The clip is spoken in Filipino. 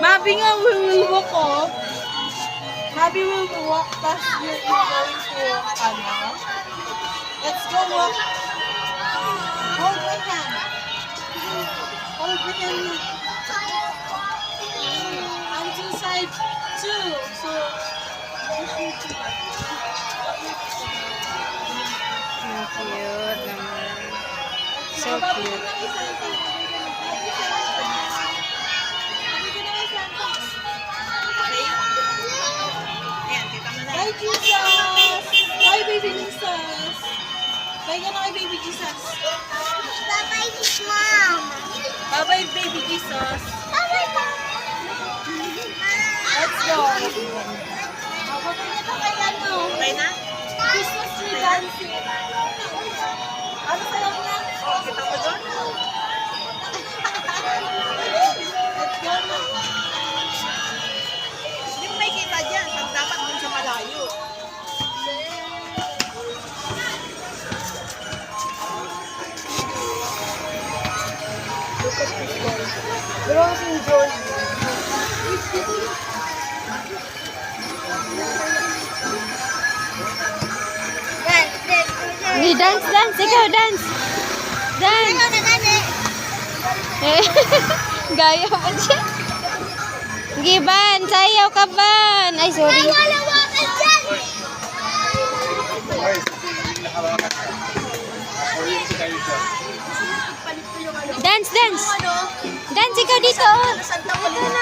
Mabi nga, we will walk, oh. Mabi will walk, tas you're going to, ano? Let's go walk. Hold my hand. Hold my hand. On two sides, too. So, Ang cute naman. So cute. Bye, Jesus! Bye, baby Jesus! Bye ka na kay baby Jesus. Bye-bye, Mom. Bye-bye, baby Jesus. Bye-bye, Mom. Let's go. Papunta na to kay ano? Okay na? Christmas tree dancing. Ano sa'yo na? Kita mo doon? Let's go na. Hindi mo makikita dyan. Pag dapat dun sa malayo. Look at this guy. Rosing George. Ni dance, dance. Ikaw, dance. Dance. Ano na kasi? Eh, gaya pa siya. Giban, sayaw ka ban. Ay, sorry. Wala wakas dyan! Dance, dance. Dance, ikaw dito. Santa Monica.